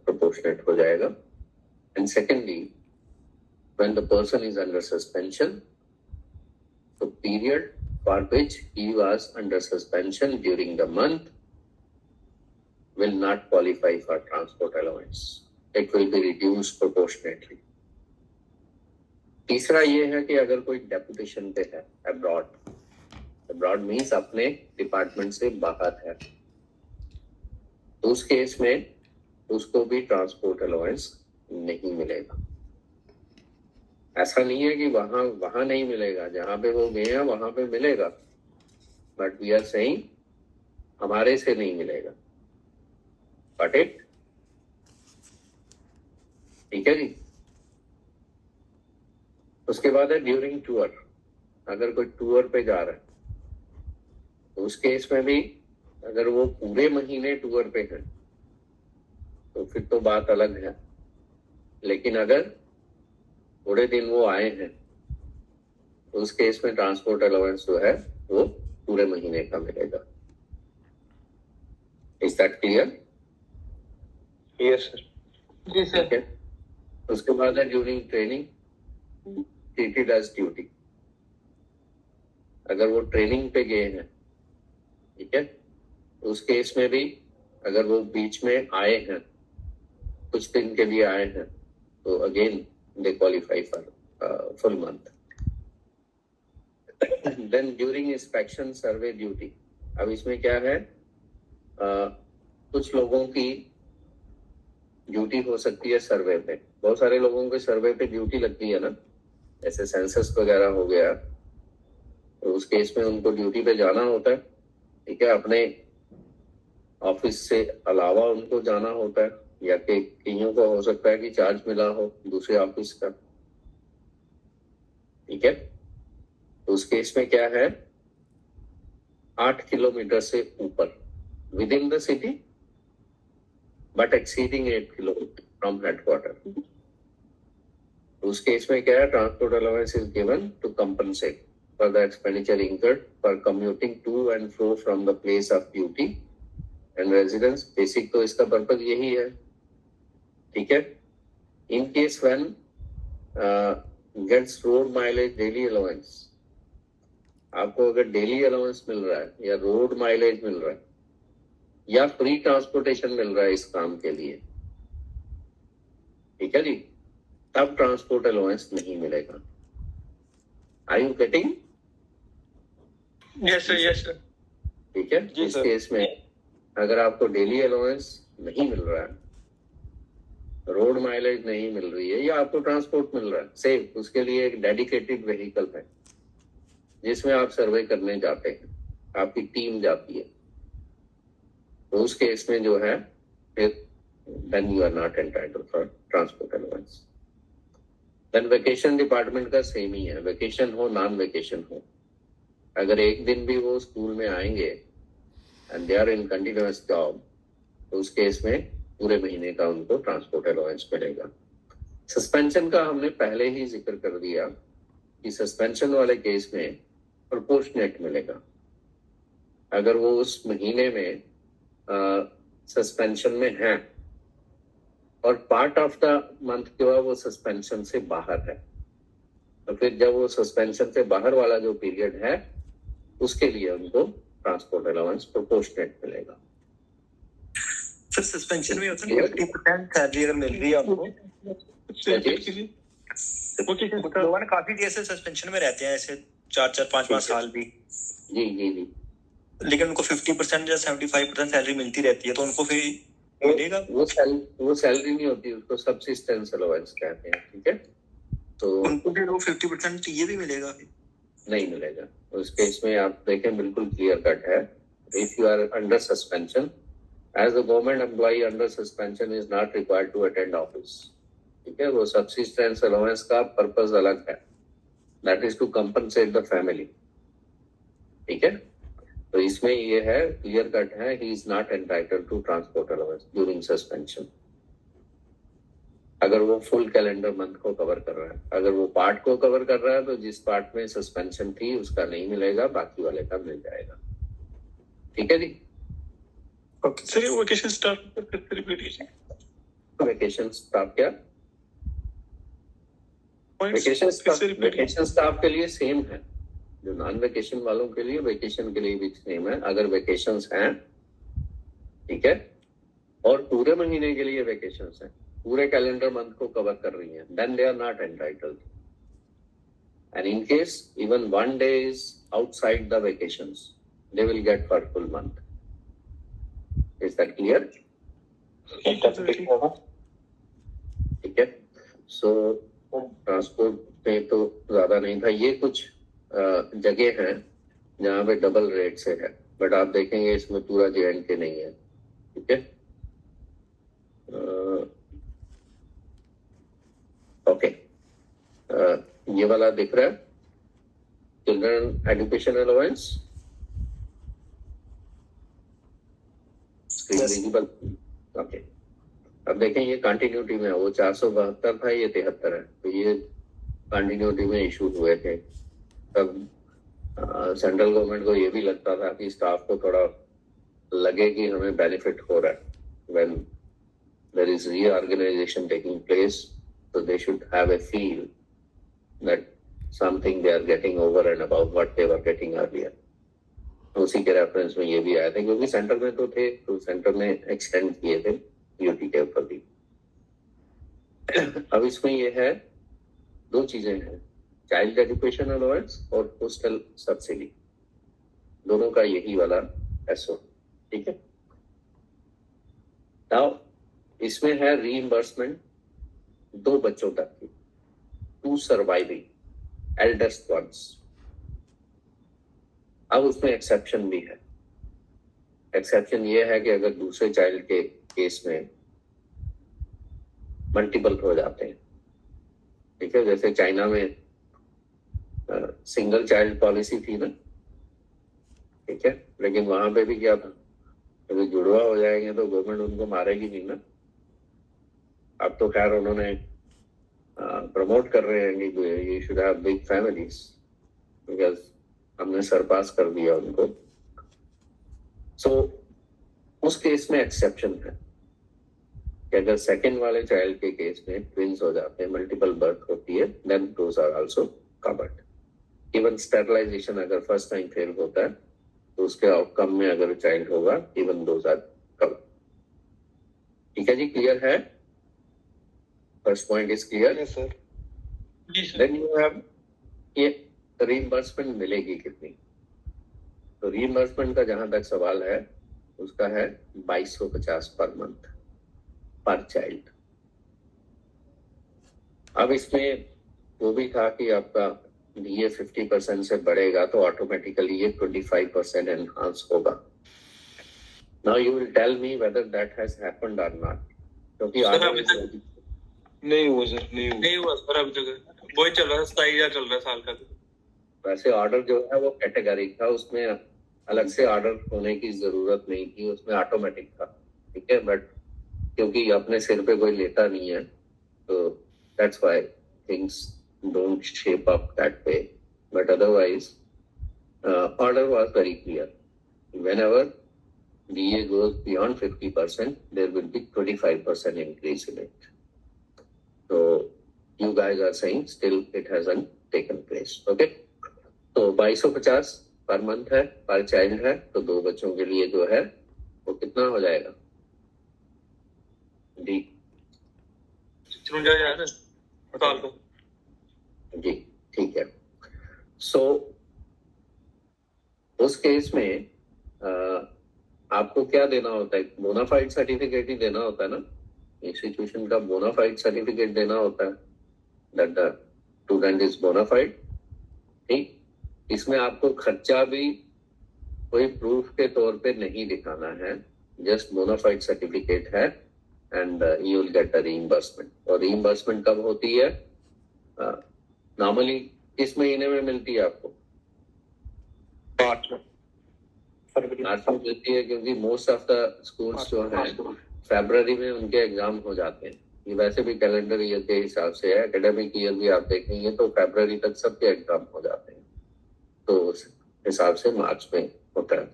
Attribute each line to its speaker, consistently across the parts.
Speaker 1: proportionate हो जाएगा. And secondly, when the person is under suspension, the period for which he was under suspension during the month will not qualify for transport allowance. It will be reduced proportionately. तीसरा ये है कि अगर कोई deputation पे है abroad means अपने department से बाहर है, तो उस केस में उसको भी ट्रांसपोर्ट अलाउंस नहीं मिलेगा. ऐसा नहीं है कि वहां नहीं मिलेगा, जहां पे वो गए हैं वहां पे मिलेगा, बट वी आर सेइंग हमारे से नहीं मिलेगा. बट इट ठीक है जी. उसके बाद है ड्यूरिंग टूर. अगर कोई टूर पे जा रहा है तो उस केस में भी अगर वो पूरे महीने टूर पे है तो फिर तो बात अलग है. लेकिन अगर थोड़े दिन वो आए हैं तो उस केस में ट्रांसपोर्ट अलाउंस जो है वो पूरे महीने का मिलेगा. Is that clear?
Speaker 2: Yes sir.
Speaker 3: Ji sir.
Speaker 1: उसके बाद है during training treated as duty. अगर वो ट्रेनिंग पे गए हैं, ठीक है, तो उस केस में भी अगर वो बीच में आए हैं, कुछ दिन के लिए आए हैं, तो again they qualify for full month. Then during inspection survey duty. अब इसमें क्या है, कुछ लोगों की ड्यूटी हो सकती है सर्वे पे. बहुत सारे लोगों के सर्वे पे ड्यूटी लगती है ना, जैसे सेंसस वगैरह हो गया, तो उस केस में उनको ड्यूटी पे जाना होता है. ठीक है, अपने ऑफिस से अलावा उनको जाना होता है, या कि कईयों को हो सकता है कि चार्ज मिला हो दूसरे ऑफिस का. ठीक है, तो उस केस में क्या है, 8 किलोमीटर से ऊपर within the city but exceeding 8 kilometre from headquarter. उस केस में क्या है, transport allowance is given to compensate for the expenditure incurred for commuting to and fro from the place of duty and residence. Basic तो इसका purpose यही है. ठीक है, in case when gets road mileage daily allowance, आपको अगर daily allowance मिल रहा है या रोड माइलेज मिल रहा है या फ्री ट्रांसपोर्टेशन मिल रहा है इस काम के लिए, ठीक है जी, तब ट्रांसपोर्ट अलाउंस नहीं मिलेगा. Are you getting?
Speaker 3: Yes sir. Yes sir.
Speaker 1: ठीक है. इस केस में अगर आपको डेली अलाउंस नहीं मिल रहा है, रोड माइलेज नहीं मिल रही है, या आपको ट्रांसपोर्ट मिल रहा है सेफ, उसके लिए एक डेडिकेटेड व्हीकल है जिसमें आप सर्वे करने जाते हैं, आपकी टीम जाती है, तो उस केस में जो है फिर then you are not entitled for transport allowance. Then vacation department का सेम ही है, वेकेशन हो नॉन वेकेशन हो, अगर एक दिन भी वो स्कूल में आएंगे and they are in continuous job, तो उस केस में पूरे महीने का उनको ट्रांसपोर्ट अलाउंस मिलेगा. सस्पेंशन का हमने पहले ही जिक्र कर दिया कि सस्पेंशन वाले केस में प्रोपोर्शनेट मिलेगा. अगर वो उस महीने में सस्पेंशन में है और पार्ट ऑफ द मंथ जो है वो सस्पेंशन से बाहर है, तो फिर जब वो सस्पेंशन से बाहर वाला जो पीरियड है उसके लिए उनको ट्रांसपोर्ट अलाउंस प्रोपोर्शनेट मिलेगा.
Speaker 2: सर सस्पेंशन में होता है 50% सैलरी अगर मिल रही है आपको. ओके सर, लोगों ने काफी देर से सस्पेंशन में रहते हैं, ऐसे 4-4 5-5 साल भी.
Speaker 1: जी जी जी.
Speaker 2: लेकिन उनको 50% या 75% सैलरी मिलती रहती है, तो उनको फिर मिलेगा?
Speaker 1: वो सैलरी नहीं होती, उसको सब्सिस्टेंस अलाउंस कहते हैं. ठीक है, तो
Speaker 2: उनको फिर वो 50% ये भी मिलेगा?
Speaker 1: नहीं मिलेगा. उस केस में आप देखें बिल्कुल क्लियर कट है. If you are under suspension, as a government employee under suspension is not required to attend office. ठीक है, वो सब्सिस्टेंस अलाउंस का पर्पस अलग है, that is to compensate the family. ठीक है, तो इसमें ये है क्लियर कट है, he is not entitled to transport allowance during suspension. अगर वो फुल कैलेंडर मंथ को कवर कर रहा है, अगर वो पार्ट को कवर कर रहा है तो जिस पार्ट में सस्पेंशन थी उसका नहीं मिलेगा, बाकी वाले का मिल जाएगा. ठीक है जी.
Speaker 3: ओके सर, ये वेकेशन स्टार्ट करके रिपीट कीजिए.
Speaker 1: वेकेशन स्टाफ क्या
Speaker 3: Points
Speaker 1: वेकेशन स्टाफ के लिए सेम है, जो नॉन वेकेशन वालों के लिए वेकेशन के लिए भी सेम है। अगर वेकेशंस हैं, ठीक है, और पूरे महीने के लिए वेकेशंस हैं, पूरे कैलेंडर मंथ को कवर कर रही हैं, then they are not entitled. And in case even 1 day is outside the vacations, they will get for full month. Is that clear? ठीक है। सो ट्रांसपोर्ट में तो ज्यादा नहीं था। ये कुछ जगह हैं जहाँ पे डबल रेट से है, बट आप देखेंगे इसमें पूरा J&K नहीं है, ठीक है। ओके, ये वाला दिख रहा है, children education allowance, visible. Okay, अब देखें ये कंटिन्यूटी में है, वो 472 था, ये 73 है, तो ये कंटिन्यूटी में इशू हुए थे। तब सेंट्रल गवर्नमेंट को ये भी लगता था कि स्टाफ को थोड़ा लगे कि हमें बेनिफिट हो रहा है। When there is reorganisation taking place, so they should have a feel that something they are getting over and above what they were getting earlier. उसी के रेफरेंस में ये भी आया था, क्योंकि सेंटर में तो थे, तो सेंटर ने एक्सटेंड किए थे यूटी के ऊपर भी। अब इसमें ये है, दो चीजें हैं, चाइल्ड एजुकेशन अलाउंस और हॉस्टल सब्सिडी, दोनों का यही वाला एसओ, ठीक है। नाउ इसमें है रीइंबर्समेंट 2 बच्चों तक की, 2 सर्वाइविंग एल्डेस्ट वंस। अब उसमें एक्सेप्शन भी है। एक्सेप्शन ये है कि अगर दूसरे चाइल्ड के केस में मल्टीपल हो जाते हैं, ठीक है, जैसे चाइना में सिंगल चाइल्ड पॉलिसी थी ना, ठीक है, लेकिन वहां पे भी क्या था, अगर जुड़वा हो जाएंगे तो गवर्नमेंट उनको मारेगी नहीं ना। अब तो खैर उन्होंने प्रमोट कर रहे हैं कि you should have big families, because हमने सरपास कर दिया उनको। सो उस केस में एक्सेप्शन है कि अगर सेकंड वाले चाइल्ड के केस में ट्विंस हो जाते हैं, मल्टीपल बर्थ होती है, then those are also covered. Even sterilisation अगर फर्स्ट टाइम फेल होता है तो उसके आउटकम में अगर चाइल्ड होगा, इवन दोस आर कवर्ड। ठीक है जी, क्लियर है? First point is clear?
Speaker 3: Yes, sir.
Speaker 1: Then you have ये रीइंबर्समेंट मिलेगी कितनी। तो रीइंबर्समेंट का जहां तक सवाल है उसका है 2250 पर मंथ पर चाइल्ड। अब इसमें वो भी था कि आपका ये 50% से बढ़ेगा तो ऑटोमेटिकली ये 25% एनहांस होगा। Now you will tell me whether that has happened और नॉट, क्योंकि
Speaker 3: नहीं हुआ सर, नहीं हुआ सर, अभी तक वही चल रहा है, 27,000 चल रहा है साल का।
Speaker 1: वैसे ऑर्डर जो है वो कैटेगरी था, उसमें अलग से ऑर्डर होने की जरूरत नहीं थी, उसमें ऑटोमेटिक था, ठीक है। बट क्योंकि अपने सिर पे कोई लेता नहीं है, तो that's why things don't shape up that way. But otherwise order was very clear, whenever DA goes beyond 50%, there will be 25% increase in it. So you guys are saying still it hasn't taken place, okay? तो 2250 per month है, पर child है, तो 2 बच्चों के लिए जो है वो कितना हो जाएगा डी?
Speaker 3: 53,000 साल को
Speaker 1: जी, ठीक है। सो उस केस में आपको क्या देना होता है? बोनाफाइड सर्टिफिकेट ही देना होता है ना, इंस्टीट्यूशन का बोनाफाइड सर्टिफिकेट देना होता है, that the student is bona fide. ठीक, इसमें आपको खर्चा भी कोई प्रूफ के तौर पे नहीं दिखाना है, जस्ट बोनाफाइड सर्टिफिकेट है and you will get a reimbursement. और रीइंबर्समेंट कब होती है? नॉर्मली किस महीने में मिलती है आपको? मार्च में मिलती है, क्योंकि मोस्ट ऑफ द स्कूल्स जो है फरवरी में उनके एग्जाम हो जाते हैं। ये वैसे भी कैलेंडर ईयर के हिसाब से है, एकेडमिक ईयर भी आप देखेंगे तो फरवरी तक सबके एग्जाम हो जाते हैं, तो उस हिसाब से मार्च में होता है।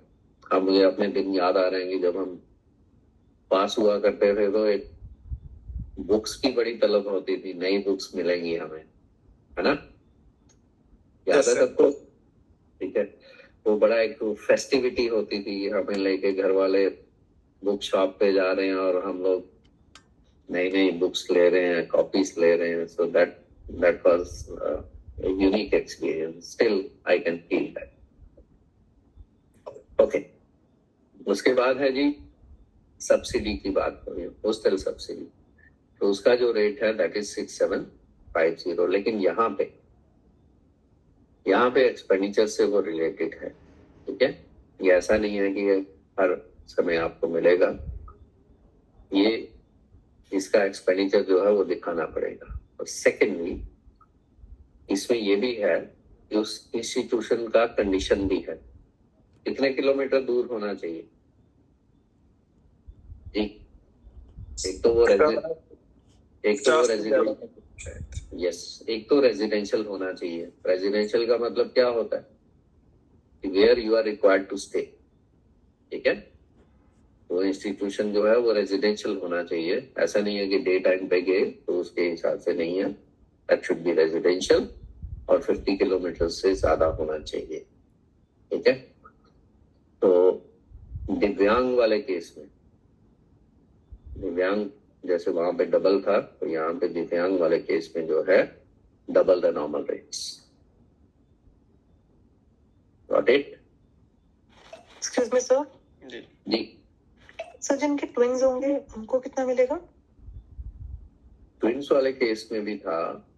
Speaker 1: अब मुझे अपने दिन याद आ रहे हैं कि जब हम पास हुआ करते थे तो एक बुक्स की बड़ी तलब होती थी, नई बुक्स मिलेंगी हमें, है ना? याद
Speaker 2: Yes,
Speaker 1: है
Speaker 2: sir.
Speaker 1: सबको? ठीक है, वो बड़ा एक फेस्टिविटी होती थी, हमें लेके घर वाले बुक शॉप पे जा रहे हैं और हम लोग नई नई बुक्स ले रहे हैं, कॉपीज ले रहे हैं. So that was unique experience. Still I can feel that. Okay, उसके बाद है जी सब्सिडी की बात करें, हॉस्टल सब्सिडी. तो उसका जो रेट है दैट इज 6750. लेकिन यहाँ पे एक्सपेंडिचर से वो रिलेटेड है. ठीक है, ये ऐसा नहीं है कि ये हर समय आपको मिलेगा. ये इसका एक्सपेंडिचर जो है वो दिखाना पड़ेगा. और सेकेंडली इसमें ये भी है कि उस इंस्टीट्यूशन का कंडीशन भी है, कितने किलोमीटर दूर होना चाहिए जी. एक तो वो रेजिडेंशियल होना चाहिए. रेजिडेंशियल का मतलब क्या होता है कि where you are required to stay. ठीक है, वो इंस्टीट्यूशन जो है वो रेजिडेंशियल होना चाहिए. ऐसा नहीं है कि डे टाइम पे गए तो उसके हिसाब से नहीं है. दैट शुड बी रेजिडेंशियल और 50 किलोमीटर से ज्यादा होना चाहिए. ठीक है, तो दिव्यांग वाले केस में, दिव्यांग जैसे वहां पे डबल था, तो यहाँ पे दिव्यांग वाले केस में जो है double the normal rates. Got it?
Speaker 4: Excuse me sir.
Speaker 1: Ji
Speaker 4: sir जिनके ट्विंस होंगे उनको कितना मिलेगा?
Speaker 1: ट्विंस वाले केस में भी था.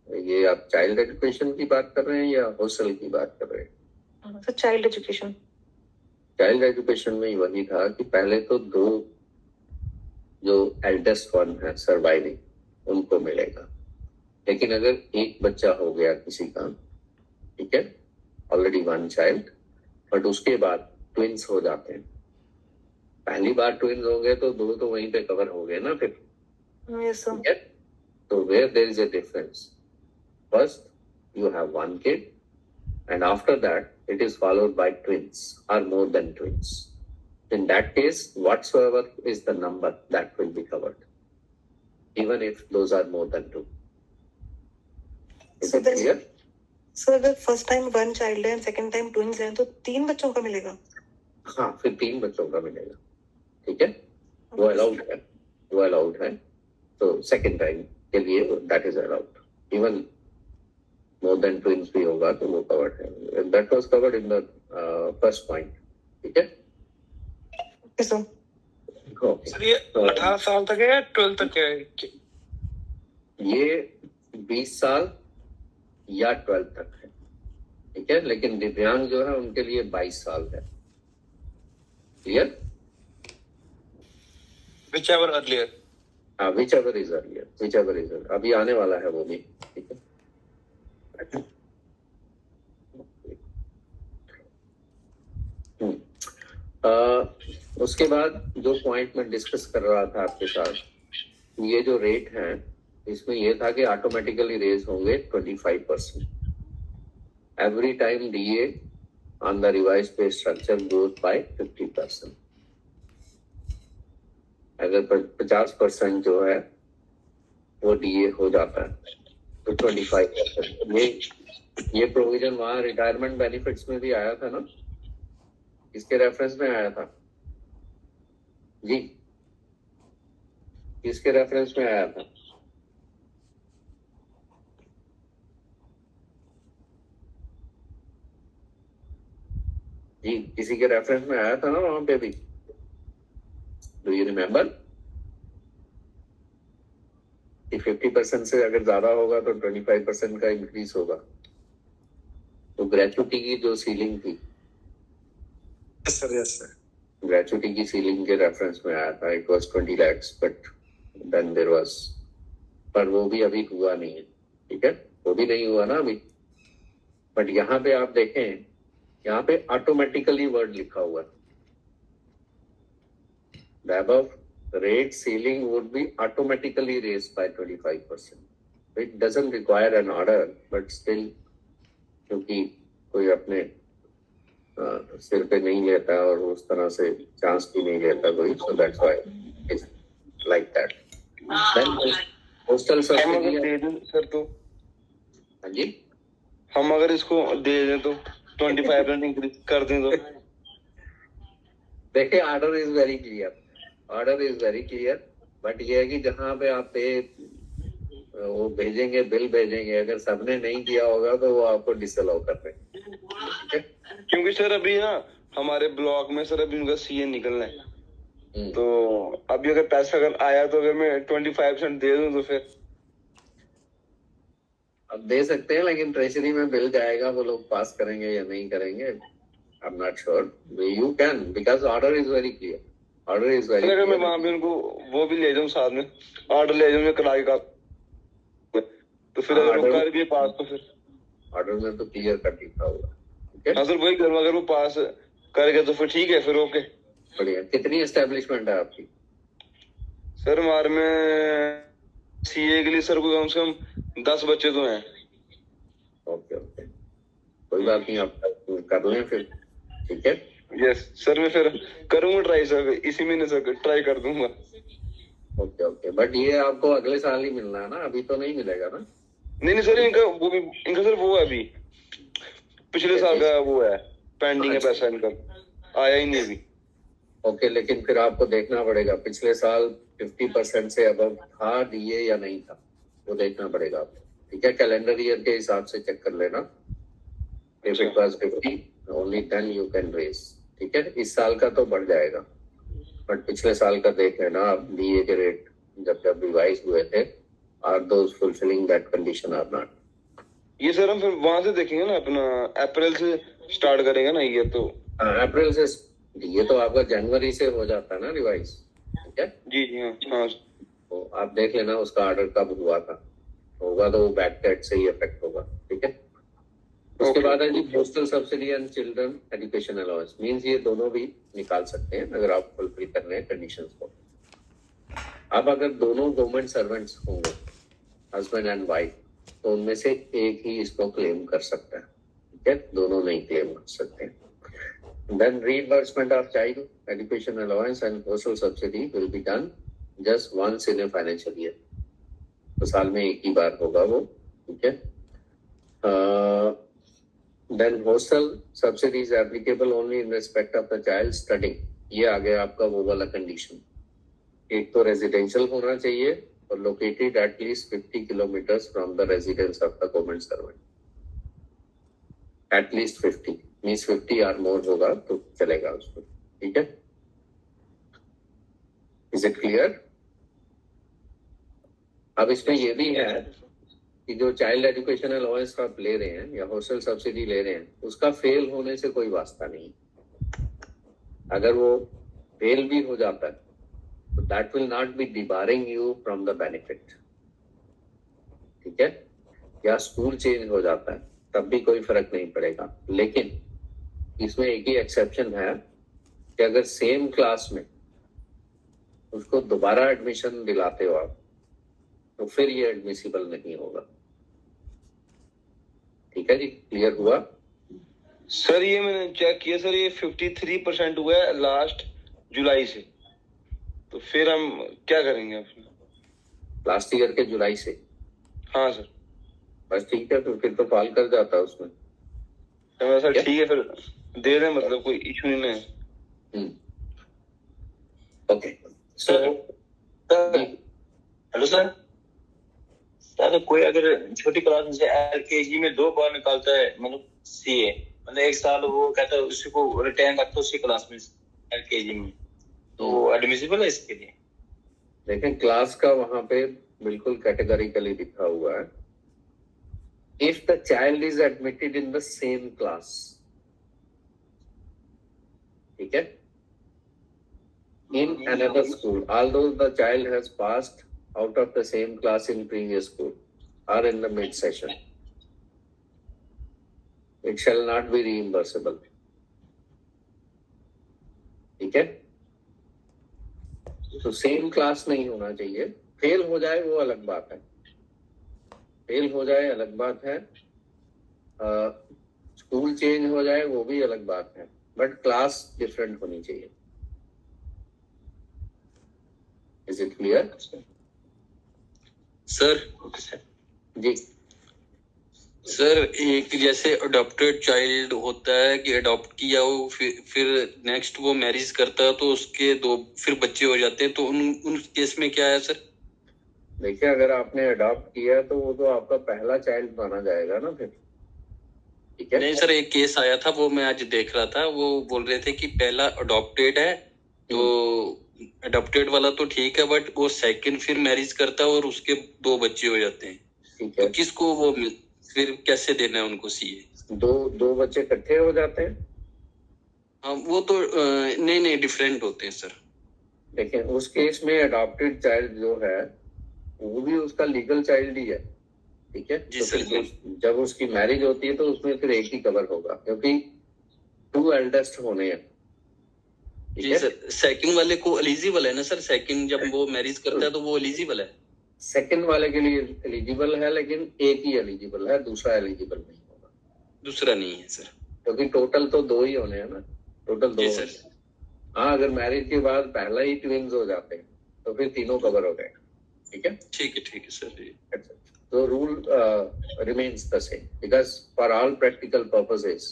Speaker 1: ये आप चाइल्ड एजुकेशन की बात कर रहे हैं या हॉस्टल की बात कर रहे हैं?
Speaker 4: Sir child education.
Speaker 1: Child education में ही वही था कि पहले तो दो जो एल्डेस्ट वन है सर्वाइविंग उनको मिलेगा. लेकिन अगर एक बच्चा हो गया किसी का, ठीक है, ऑलरेडी वन चाइल्ड, बट उसके बाद ट्विंस हो जाते हैं. पहली बार ट्विंस हो गए तो दो तो वहीं पे कवर हो गए ना फिर.
Speaker 4: Yes sir.
Speaker 1: ठीक है, तो where there is a difference. First you have one kid and after that it is followed by twins or more than twins. In that case, whatsoever is the number that will be covered, even if those are more than two. Is
Speaker 4: So
Speaker 1: it
Speaker 4: then-
Speaker 1: clear?
Speaker 4: Sir अगर first time one child है, second time twins हैं, तो 3 बच्चों का मिलेगा?
Speaker 1: हाँ, फिर 3 बच्चों का मिलेगा. ठीक है, वो अलाउड है. तो सेकंड टाइम के लिए that is allowed. Even more than twins भी होगा तो वो covered है. That was covered in the first point. ठीक है?
Speaker 4: Yes sir.
Speaker 1: Okay.
Speaker 3: सर ये 18 साल तक है या 12 तक है?
Speaker 1: ये 20 साल या 12 तक है. ठीक है, लेकिन दिव्यांग जो है उनके लिए 22 साल है. क्लियर?
Speaker 3: Whichever earlier.
Speaker 1: हाँ, whichever is earlier. अभी आने वाला है वो भी. ठीक है, उसके बाद जो पॉइंट मैं डिस्कस कर रहा था आपके साथ, ये जो रेट है इसमें ये था कि ऑटोमेटिकली रेज होंगे 25% every time DA on the revise पे स्ट्रक्चर ग्रोथ बाय 50%. अगर 50% जो है वो डीए हो जाता है तो 25%. ये प्रोविजन वहां रिटायरमेंट बेनिफिट्स में भी आया था ना, इसके रेफरेंस में आया था जी, इसके रेफरेंस में आया था. जी, किसी के रेफरेंस में आया था ना वहां पे भी. डू यू रिमेम्बर कि 50% से अगर ज्यादा होगा तो 25% का इंक्रीज होगा. तो ग्रेचुटी की जो सीलिंग थी,
Speaker 2: Yes, sir.
Speaker 1: ग्रेचुटी की सीलिंग के रेफरेंस में आया था. It was 20 lakhs, but then there was, पर वो भी अभी हुआ नहीं है. ठीक है, वो भी नहीं हुआ ना अभी. बट यहाँ पे आप देखें, यहाँ पे ऑटोमेटिकली वर्ड लिखा हुआ है. The above rate ceiling would be automatically raised by 25%. It doesn't require an order, but still, क्योंकि कोई अपने सिर पे नहीं लेता और उस तरह से चांस भी नहीं लेता कोई, so that's why it's like that. Hostel
Speaker 5: हम
Speaker 1: सब्सिडी
Speaker 5: अगर दे दें सर तो,
Speaker 1: हाँ जी,
Speaker 5: हम अगर इसको दे दें तो 25% इंक्रीज कर दें तो,
Speaker 1: देखिए order is very clear, order is very clear, but ये है कि जहाँ पे आप पे वो भेजेंगे, बिल भेजेंगे, अगर सबने नहीं किया होगा तो वो आपको डिसअलाउ कर रहे हैं, ठीक है?
Speaker 5: क्योंकि सर अभी ना हमारे ब्लॉक में सर अभी उनका सीए निकलना है, तो अभी अगर पैसा अगर आया तो अगर मैं 25% दे दूं तो फिर
Speaker 1: अब दे सकते हैं, लेकिन ट्रेजरी में बिल जाएगा, वो लोग पास करेंगे या नहीं करेंगे, I am not sure. You can, because order is very clear, order is very
Speaker 5: sir अगर मैं
Speaker 1: क्लियर।
Speaker 5: वहां पे उनको वो भी ले जाऊं साथ में, ऑर्डर ले जाऊं मैं करा के, तो फिर अगर वो कर भी पास तो फिर
Speaker 1: ऑर्डर में तो क्लियर कट लिखा होगा, ठीक है?
Speaker 5: हाँ सर वही करूँ, अगर वो पास कर गया तो फिर ठीक है, फिर ओके।
Speaker 1: बढ़िया। कितनी एस्टेब्लिशमेंट है आपकी?
Speaker 5: सर हमारे में सीए के लिए सर कोई कम से कम 10 बच्चे तो हैं।
Speaker 1: ओके ओके, कोई बात नहीं, आप कर लें फिर, ठीक है?
Speaker 5: यस सर, मैं फिर करूंगा ट्राई सर, इसी महीने सर ट्राई कर दूंगा।
Speaker 1: ओके ओके, बट ये आपको अगले साल ही मिलना है ना, अभी तो नहीं मिलेगा ना?
Speaker 5: नहीं सर, इनका सर वो है अभी पिछले साल का वो है, पेंडिंग है पैसा, इनका आया ही नहीं अभी।
Speaker 1: ओके, लेकिन फिर आपको देखना पड़ेगा पिछले साल 50% से अबव था डीए या नहीं था, वो देखना पड़ेगा आपको, ठीक है? कैलेंडर ईयर के हिसाब से चेक कर लेना, if it was 50 only then you can raise, ठीक है? इस साल का तो बढ़ जाएगा, बट पिछले साल का देख लेना आप, डीए के रेट जब रिवाइज हुए थे, are those fulfilling that condition or not?
Speaker 5: ये सर हम फिर वहां से देखेंगे ना, अपना अप्रैल से स्टार्ट करेंगे ना ये तो।
Speaker 1: अप्रैल से, ये तो आपका जनवरी से हो जाता है ना रिवाइज, ठीक है?
Speaker 5: जी जी हाँ।
Speaker 1: तो आप देख लेना उसका ऑर्डर कब हुआ था, होगा तो वो बैक डेट से ही इफेक्ट होगा, ठीक है? उसके बाद है जी postal subsidy and children education allowance, means ये दोनों भी निकाल सकते हैं अगर आप फुलफिल कर रहे हैं कंडीशंस को। अब अगर दोनों गवर्नमेंट सर्वेंट्स होंगे, हस्बैंड एंड वाइफ, तो उनमें से एक ही इसको क्लेम कर सकता है, ठीक है? दोनों नहीं क्लेम कर सकते हैं। Then reimbursement of child education allowance and postal subsidy will be done just once in a financial year. तो साल में एक ही बार होगा वो, ठीक है? Then hostel subsidy is applicable only in respect of the child studying. ये आ गया आपका वो वाला कंडीशन, एक तो रेजिडेंशियल होना चाहिए और located at least 50 kilometres from the residence of the government servant, at least 50 means 50 और मोर होगा तो चलेगा उसको, ठीक है? Is it clear? अब इसमें ये भी है कि जो चाइल्ड एजुकेशन अलाउंस आप ले रहे हैं या हॉस्टल सब्सिडी ले रहे हैं, उसका फेल होने से कोई वास्ता नहीं। अगर वो फेल भी हो जाता है तो that will not be debarring you from the benefit, ठीक है? या स्कूल चेंज हो जाता है तब भी कोई फर्क नहीं पड़ेगा, लेकिन इसमें एक ही एक्सेप्शन है कि अगर सेम क्लास में उसको दोबारा एडमिशन दिलाते हो आप, तो फिर ये एडमिसिबल नहीं होगा, ठीक है जी? क्लियर हुआ?
Speaker 5: सर ये मैंने चेक किया सर, ये 53% हुआ है लास्ट जुलाई से, तो फिर हम क्या करेंगे
Speaker 1: लास्ट ईयर के जुलाई से?
Speaker 5: हाँ सर।
Speaker 1: बस ठीक है, तो फिर तो फॉल कर जाता है उसमें।
Speaker 5: तो सर ठीक है, फिर दे दें, मतलब कोई इशू नहीं है।
Speaker 1: Okay, so
Speaker 2: hello sir, sir कोई अगर छोटी क्लास में एलकेजी में 2 बार निकालता है, मतलब सीए, मतलब एक साल वो कहता है उसी को रिटर्न रखता है उसी क्लास में एलकेजी में, तो एडमिसिबल है इसके लिए?
Speaker 1: देखें क्लास का वहां पे बिल्कुल कैटेगरिकली लिखा हुआ है, if the child is admitted in the same class, ठीक है? In another school, although the child has passed out of the same class in previous school or in the mid session, it shall not be reimbursable, ठीक है? तो same class नहीं होना चाहिए। Fail हो जाए वो अलग बात है, फेल हो जाए अलग बात है, स्कूल चेंज हो जाए वो भी अलग बात है, बट क्लास डिफरेंट होनी चाहिए। Is it clear?
Speaker 3: Sir
Speaker 1: ji
Speaker 3: sir एक जैसे अडॉप्टेड चाइल्ड होता है कि अडॉप्ट किया हो फिर नेक्स्ट वो मैरिज करता है तो उसके दो फिर बच्चे हो जाते हैं, तो उन केस में क्या है सर?
Speaker 1: देखिए, अगर आपने अडॉप्ट किया तो वो तो आपका पहला चाइल्ड माना जाएगा ना फिर, ठीक है?
Speaker 3: नहीं सर, एक केस आया था वो मैं आज देख रहा था, वो बोल रहे थे कि पहला अडॉप्टेड है तो अडॉप्टेड वाला तो ठीक है, बट वो सेकंड फिर मैरिज करता है और उसके 2 बच्चे हो जाते हैं,
Speaker 1: ठीक है।
Speaker 3: तो किसको वो फिर कैसे देना है उनको सीए?
Speaker 1: दो बच्चे इकट्ठे हो जाते हैं।
Speaker 3: हाँ वो तो नहीं डिफरेंट होते हैं सर।
Speaker 1: देखिए, उस केस में अडॉप्टेड चाइल्ड जो है वो भी उसका लीगल चाइल्ड ही है, ठीक है?
Speaker 3: जी
Speaker 1: तो
Speaker 3: सर,
Speaker 1: फिर जब उसकी मैरिज होती है तो उसमें फिर एक ही कवर होगा, क्योंकि 2 एल्डेस्ट होने हैं, ठीक
Speaker 3: जी
Speaker 1: है?
Speaker 3: सर। सेकंड वाले को एलिजिबल है ना सर? सेकंड जब वो मैरिज करता है तो वो एलिजिबल है?
Speaker 1: सेकंड वाले के लिए एलिजिबल है, लेकिन एक ही एलिजिबल है, दूसरा एलिजिबल नहीं होगा।
Speaker 3: दूसरा नहीं है सर,
Speaker 1: क्योंकि टोटल तो 2 ही होने हैं ना, टोटल 2
Speaker 3: जी
Speaker 1: होने
Speaker 3: सर।
Speaker 1: हैं। हाँ, अगर मैरिज के बाद पहला ही ट्विंस हो जाते हैं तो फिर तीनों कवर हो गए, ठीक है?
Speaker 3: ठीक है sir ji.
Speaker 1: So rule remains the same because for all practical purposes,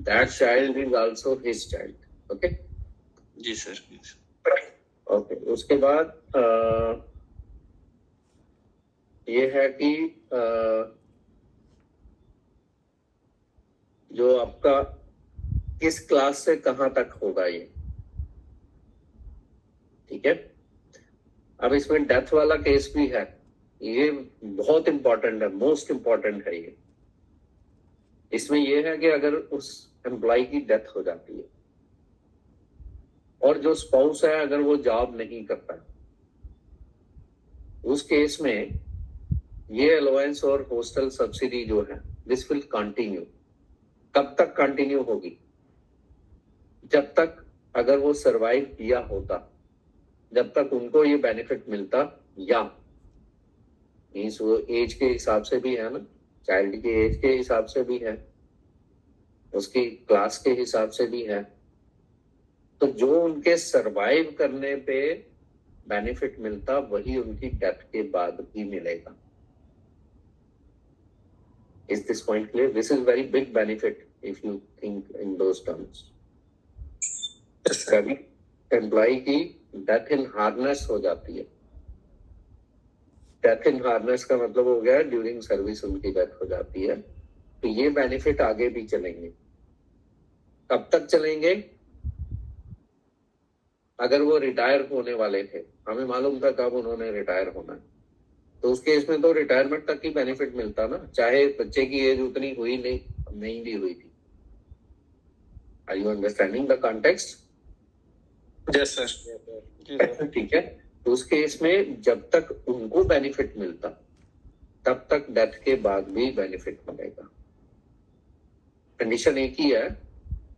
Speaker 1: that child is also his child. Okay?
Speaker 3: Ji sir.
Speaker 1: Okay. उसके बाद ये है कि जो आपका किस क्लास से कहां तक होगा ये, ठीक है? अब इसमें डेथ वाला केस भी है, ये बहुत इंपॉर्टेंट है, मोस्ट इंपॉर्टेंट है ये। इसमें ये है कि अगर उस एम्प्लॉय की डेथ हो जाती है और जो स्पाउस है अगर वो जॉब नहीं करता, उस केस में ये अलाउंस और हॉस्टल सब्सिडी जो है दिस विल कंटिन्यू। कब तक कंटिन्यू होगी? जब तक अगर वो सरवाइव किया होता, जब तक उनको ये बेनिफिट मिलता, या मीन्स वो एज के हिसाब से भी है ना, चाइल्ड की एज के हिसाब से भी है, उसकी क्लास के हिसाब से भी है, तो जो उनके सरवाइव करने पे बेनिफिट मिलता वही उनकी डेथ के बाद भी मिलेगा। Is this point clear? This is very big benefit if you think in those terms. कभी एम्प्लॉय की डेथ इन हार्नेस हो जाती है। डेथ इन हार्नेस का मतलब हो गया ड्यूरिंग सर्विस उनकी डेथ हो जाती है, तो ये बेनिफिट आगे भी चलेंगे। कब तक चलेंगे? अगर वो रिटायर होने वाले थे, हमें मालूम था कब उन्होंने रिटायर होना है, तो उस केस में तो रिटायरमेंट तक ही बेनिफिट मिलता ना, चाहे बच्चे की एज उतनी हुई नहीं भी हुई थी। Are you understanding the context?
Speaker 3: Yes sir.
Speaker 1: ठीक है, तो उस केस में जब तक उनको बेनिफिट मिलता तब तक डेथ के बाद भी बेनिफिट मिलेगा। कंडीशन एक ही है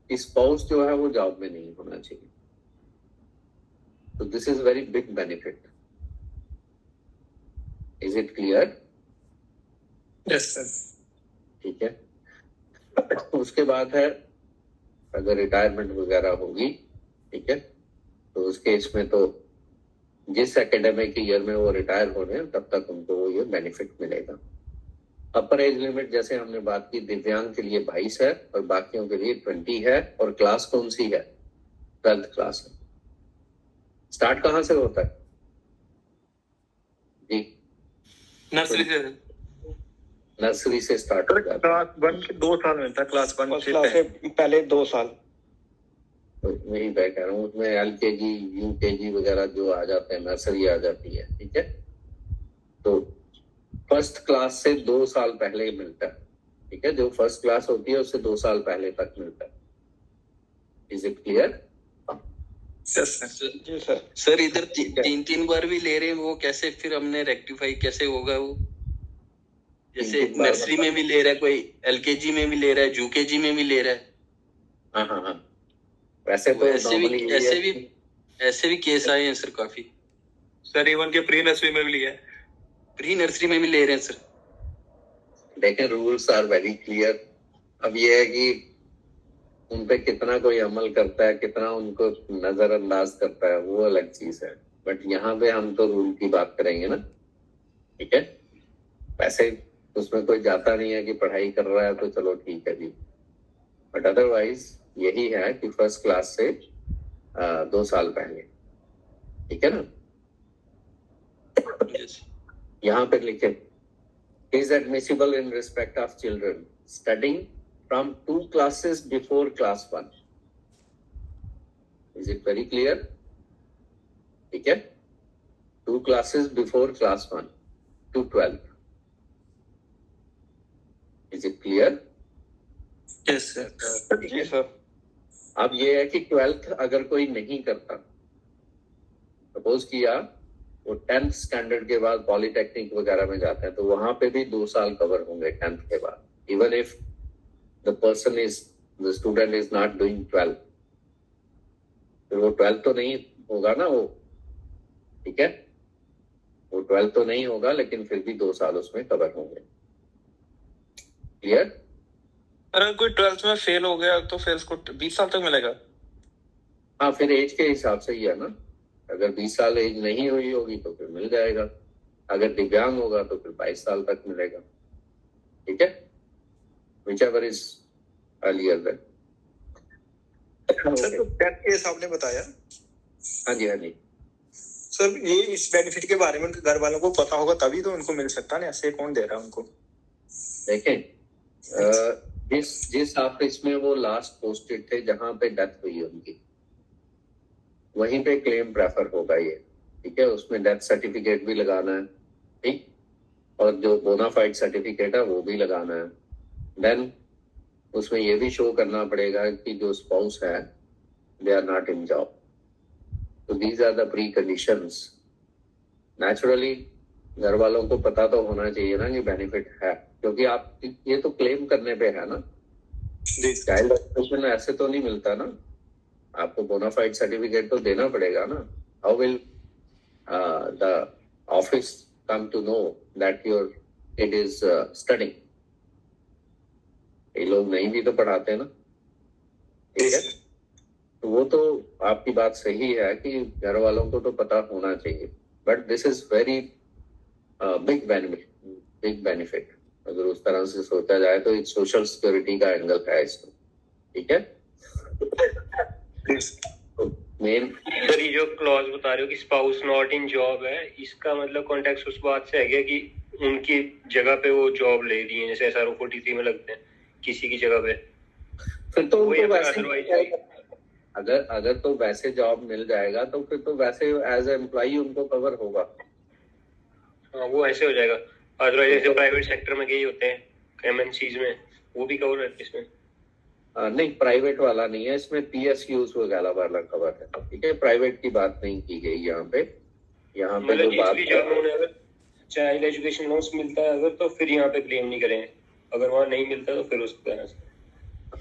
Speaker 1: कि स्पाउस जो है वो जॉब में नहीं होना चाहिए। तो this is very big benefit. Is it clear?
Speaker 3: Yes sir.
Speaker 1: ठीक है, उसके बाद है अगर रिटायरमेंट वगैरह होगी, ठीक है, तो उस केस में तो जिस एकेडमिक ईयर में वो रिटायर हो रहे हैं तब तक उनको वो ये बेनिफिट मिलेगा। अपर एज लिमिट जैसे हमने बात की, दिव्यांग के लिए 22 है और बाकियों के लिए 20 है, और क्लास कौन सी है? 12th क्लास है। स्टार्ट कहाँ से होता है जी?
Speaker 3: नर्सरी से।
Speaker 1: नर्सरी से स्टार्ट हो जाता है।
Speaker 3: क्लास 1 के 2 साल मिलता है, क्लास 1
Speaker 5: से पहले 2 साल।
Speaker 1: तो वही मैं कह रहा हूँ, उसमें LKG UKG वगैरह जो आ जाते हैं, नर्सरी आ जाती है, ठीक है। तो फर्स्ट क्लास से 2 साल पहले मिलता है, ठीक है, जो फर्स्ट क्लास होती है उससे 2 साल पहले तक मिलता है। Is it clear?
Speaker 5: जी सर।
Speaker 3: सर इधर 3 बार भी ले रहे हैं, वो कैसे फिर हमने रेक्टिफाई कैसे होगा वो? जैसे नर्सरी में भी ले रहा है कोई, LKG में भी ले रहा है, UKG में भी ले रहा है।
Speaker 1: हाँ, वैसे तो
Speaker 3: ऐसे भी केस आए हैं सर काफी।
Speaker 6: सर इवन के प्री नर्सरी में भी लिया है,
Speaker 3: प्री नर्सरी में भी ले रहे हैं सर।
Speaker 1: देखें, रूल्स आर वेरी क्लियर। अब ये है कि उन पे कितना कोई अमल करता है, कितना उनको नजरअंदाज करता है, वो अलग चीज है, बट यहाँ पे हम तो रूल की बात करेंगे ना। ठीक है, पैसे उसमें कोई जाता नहीं है कि पढ़ाई कर रहा है तो चलो ठीक है जी, बट अदरवाइज यही है कि फर्स्ट क्लास से 2 साल पहले, ठीक है ना।
Speaker 3: Yes.
Speaker 1: यहाँ पे लिखे is admissible in respect of children studying from 2 classes before class 1. Is it very clear? ठीक है, 2 classes before class 1 to 12. Is it clear?
Speaker 6: Yes sir.
Speaker 5: Ji sir.
Speaker 1: अब ये है कि 12th अगर कोई नहीं करता, सपोज किया वो 10th स्टैंडर्ड के बाद पॉलिटेक्निक वगैरह में जाते हैं, तो वहां पे भी 2 साल कवर होंगे 10th के बाद, even if the student is not doing 12, फिर वो 12 तो नहीं होगा ना वो, ठीक है, वो 12 तो नहीं होगा लेकिन फिर भी 2 साल उसमें कवर होंगे। क्लियर?
Speaker 6: अगर कोई 12th में फेल हो गया तो फिर उसको 20 साल तक मिलेगा?
Speaker 1: हाँ, फिर एज के हिसाब से ही है ना, अगर 20 साल एज नहीं हुई होगी तो फिर मिल जाएगा, अगर दिव्यांग होगा तो फिर 22 साल तक मिलेगा, ठीक है, whichever is earlier than।
Speaker 7: Sir, तो डेथ केस आपने बताया,
Speaker 1: हाँ जी, हाँ जी।
Speaker 7: सर ये इस बेनिफिट के बारे में उनके घर वालों को पता होगा तभी तो उनको मिल सकता है ना, ऐसे कौन दे रहा है उनको?
Speaker 1: देखें, जिस ऑफिस में वो लास्ट पोस्टेड थे जहां पे डेथ हुई उनकी, वहीं पे क्लेम प्रेफर होगा ये, ठीक है, उसमें डेथ सर्टिफिकेट भी लगाना है, ठीक, और जो बोनाफाइड सर्टिफिकेट है वो भी लगाना है। देन उसमें ये भी शो करना पड़ेगा कि जो स्पाउस है they are not in job, तो these are the preconditions. Naturally घर वालों को पता तो होना चाहिए ना कि बेनिफिट है, क्योंकि आप ये तो क्लेम करने पे है ना, चाइल्ड एजुकेशन ऐसे तो नहीं मिलता ना, आपको बोनाफाइड सर्टिफिकेट तो देना पड़ेगा ना। How will the office come to know that your it is studying? ये लोग नहीं भी तो पढ़ाते ना, ठीक है, तो वो तो आपकी बात सही है कि घर वालों को तो पता होना चाहिए, but this is very big benefit अगर उस तरह से सोचा जाए तो एक सोशल सिक्योरिटी का एंगल है इसमें, ठीक है। मेन
Speaker 8: सर ये जो क्लॉज बता रहे हो कि स्पाउस नॉट इन जॉब है, इसका मतलब कॉन्टेक्स्ट उस बात से है क्या कि उनकी जगह पे वो जॉब ले रही है, जैसे SRO 43 में लगते हैं किसी की जगह पे,
Speaker 1: फिर तो उनको वैसे अगर तो वैसे जॉब मिल जाएगा तो फिर तो वैसे एज ए एम्प्लॉई उनको कवर होगा।
Speaker 8: हाँ, वो ऐसे हो जाएगा। अदरवाइज जैसे प्राइवेट सेक्टर में गए होते हैं MNCs में, वो भी कवर रहते हैं इसमें?
Speaker 1: नहीं, प्राइवेट वाला नहीं है इसमें, PSUs वगैरह वाला कवर है, ठीक है, प्राइवेट की बात नहीं की गई यहाँ पे जो बात
Speaker 8: अगर चाइल्ड एजुकेशन लोन्स मिलता है अगर, तो फिर यहाँ पे क्लेम नहीं करें, अगर वहाँ नहीं मिलता तो फिर उसको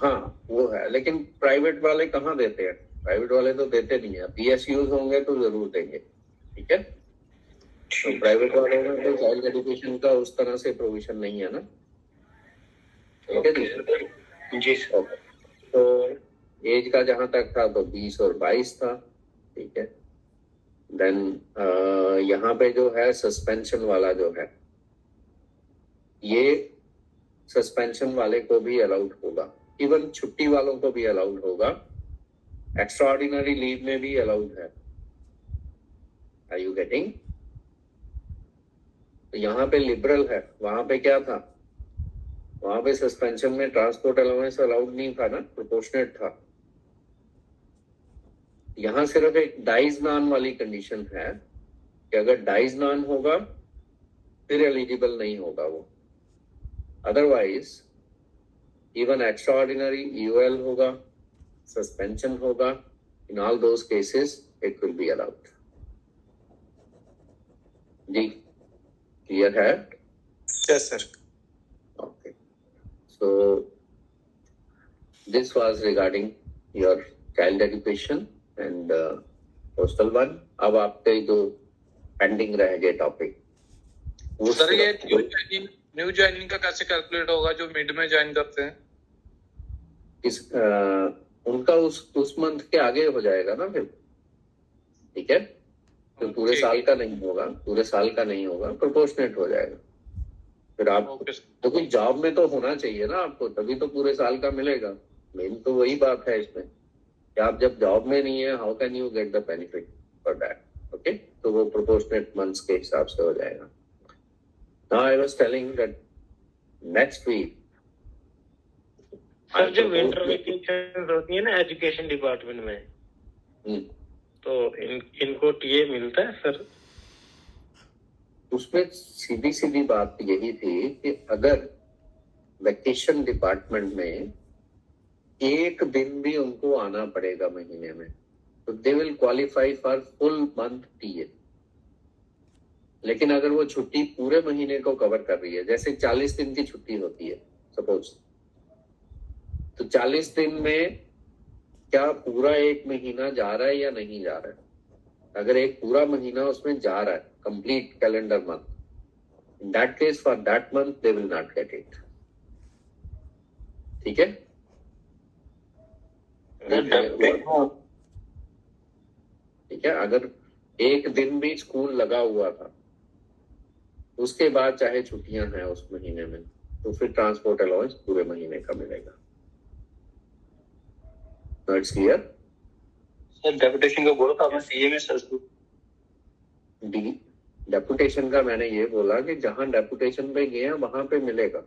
Speaker 1: हाँ वो है, लेकिन प्राइवेट वाले कहाँ देते हैं, प्राइवेट वाले तो देते नहीं है, PSUs होंगे तो जरूर देंगे, ठीक है, तो प्राइवेट वालों में तो चाइल्ड एजुकेशन का उस तरह से प्रोविजन नहीं है ना, ठीक है जी सर। तो एज का जहां तक था तो 20 और 22 था, ठीक है। देन यहाँ पे जो है सस्पेंशन वाला जो है, ये सस्पेंशन वाले को भी अलाउड होगा, इवन छुट्टी वालों को भी अलाउड होगा, एक्स्ट्रा ऑर्डिनरी लीव में भी अलाउड है। Are you getting? तो यहाँ पे लिबरल है, वहां पे क्या था, वहां पे सस्पेंशन में ट्रांसपोर्ट अलाउंस अलाउड नहीं था ना, प्रोपोर्शनेट था। यहाँ सिर्फ एक डाइज नॉन वाली कंडीशन है कि अगर डाइज नॉन होगा फिर एलिजिबल नहीं होगा वो, otherwise even extraordinary EOL होगा, सस्पेंशन होगा, in all those cases it will be allowed. जी क्लियर है?
Speaker 7: Yes sir.
Speaker 1: Okay. So this was regarding your child education and postal one. अब आपके जो पेंडिंग रह गए टॉपिक,
Speaker 9: सर ये न्यू ज्वाइनिंग का कैसे कैलकुलेट होगा जो मिड में ज्वाइन करते हैं?
Speaker 1: उनका उस मंथ के आगे हो जाएगा ना फिर, ठीक है। तो पूरे साल का नहीं होगा, पूरे साल का नहीं होगा, प्रोपोर्शनेट हो जाएगा। फिर आप तो कोई जॉब में तो होना चाहिए ना आपको, तभी तो पूरे साल का मिलेगा। मेन तो वही बात है इसमें कि आप जब जॉब में नहीं है, how can you get the benefit for that? Okay, तो वो प्रोपोर्शनेट मंथ्स के हिसाब से हो जाएगा। Now I was telling that next week
Speaker 8: sir जो विंटर वेकेशन होती है ना एजुकेशन डिपार्टमेंट में, तो इनको टीए मिलता है सर?
Speaker 1: उसमें सीधी सीधी बात यही थी कि अगर वैकेशन डिपार्टमेंट में एक दिन भी उनको आना पड़ेगा महीने में, तो they will qualify for full month TA. लेकिन अगर वो छुट्टी पूरे महीने को कवर कर रही है, जैसे 40 दिन की छुट्टी होती है सपोज, तो 40 दिन में क्या पूरा एक महीना जा रहा है या नहीं जा रहा है? अगर एक पूरा महीना उसमें जा रहा है, complete calendar month, in that case for that month they will not get it. ठीक है? ठीक है, अगर एक दिन भी स्कूल लगा हुआ था, उसके बाद चाहे छुट्टियां हैं उस महीने में, तो फिर ट्रांसपोर्ट अलाउंस पूरे महीने का मिलेगा। It's clear?
Speaker 2: सर डेपुटेशन का बोला था आपने सीए में सर?
Speaker 1: डेपुटेशन का मैंने ये बोला कि जहां डेपुटेशन पे गए हैं वहां पे मिलेगा,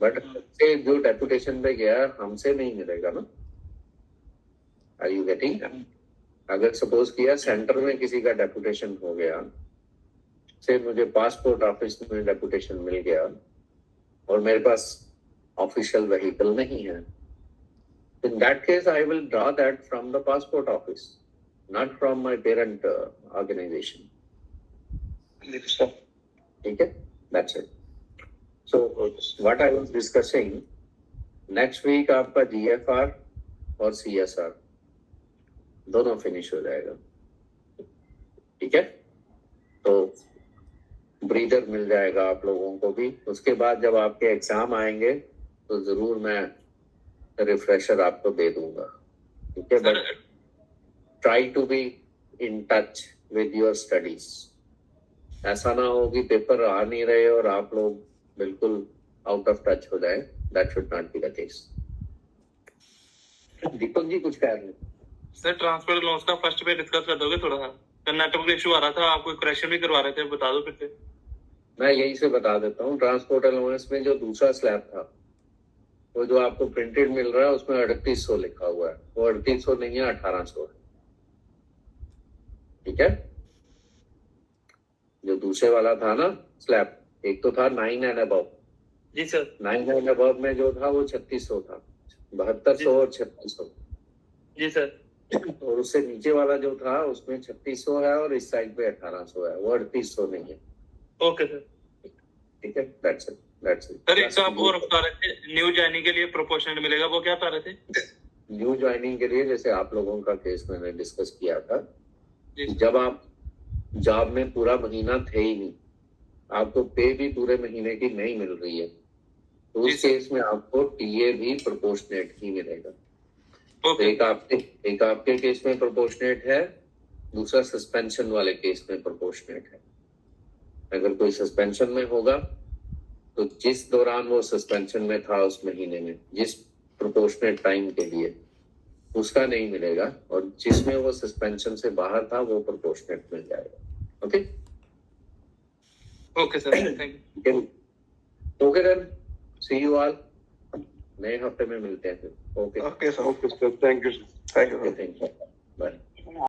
Speaker 1: बट हमसे जो डेपुटेशन पे गया है हमसे नहीं मिलेगा ना। Are you getting? अगर सपोज किया सेंटर में किसी का डेपुटेशन हो गया, से मुझे पासपोर्ट ऑफिस में डेपुटेशन मिल गया और मेरे पास ऑफिशियल व्हीकल नहीं है, in that case I will draw that from the passport office, not from my parent organization. Okay, that's it. So what I was discussing, next week आपका GFR और CSR दोनों finish हो जाएगा। ठीक है, तो ब्रीदर मिल जाएगा आप लोगों को भी। उसके बाद जब आपके एग्जाम आएंगे तो जरूर मैं रिफ्रेशर आपको दे दूंगा। ठीक है, but try to be in touch with your studies. ऐसा ना हो कि पेपर आ नहीं रहे और आप लोग बिल्कुल आउट ऑफ टच हो जाए। That should not be the case. Deepak ji कुछ कह रहे हैं?
Speaker 6: सर ट्रांसफर लॉस का फर्स्ट पे डिस्कस कर दोगे थोड़ा सा? कर्नाटक में इशू आ रहा था, आपको करेक्शन भी करवा रहे थे, बता दो फिर से।
Speaker 1: मैं यही से बता देता हूँ। ट्रांसपोर्ट अलाउंस में जो दूसरा स्लैब था, वो जो आपको प्रिंटेड मिल रहा है उसमें 3800 लिखा हुआ है, वो 3800 नहीं है, 1800 है। ठीक है, जो दूसरे वाला था ना स्लैब, एक तो था 9 एंड अबव।
Speaker 6: जी सर।
Speaker 1: 9 एंड अबव में जो था वो 3600 था, 7200 और 3600।
Speaker 6: जी सर।
Speaker 1: और उससे नीचे वाला जो था उसमें 3600 है और इस साइड पे 1800 है, वो 3800 नहीं है।
Speaker 6: Okay sir.
Speaker 1: ठीक है, that's it, that's it.
Speaker 6: Sir एक आप और बता रहे थे न्यू ज्वाइनिंग के लिए प्रोपोर्शनल मिलेगा, वो क्या बता रहे थे?
Speaker 1: न्यू ज्वाइनिंग के लिए जैसे आप लोगों का केस मैंने डिस्कस किया था, जब आप जॉब में पूरा महीना थे ही नहीं, आपको पे भी पूरे महीने की नहीं मिल रही है, तो उस केस में आपको टीए भी प्रोपोर्शनेट ही मिलेगा। तो एक आपके केस में प्रोपोर्शनेट है, दूसरा सस्पेंशन वाले केस में प्रोपोर्शनेट है। अगर कोई सस्पेंशन में होगा तो जिस दौरान वो सस्पेंशन में था उस महीने में, जिस प्रोपोर्शनेट टाइम के लिए, उसका नहीं मिलेगा, और जिसमें वो सस्पेंशन से बाहर था वो प्रोपोर्शनेट मिल जाएगा। Okay
Speaker 6: okay sir, thank you.
Speaker 1: Okay then, see you all, नए हफ्ते में मिलते हैं फिर। Okay
Speaker 5: okay sir, thank you, thank you,
Speaker 1: bye.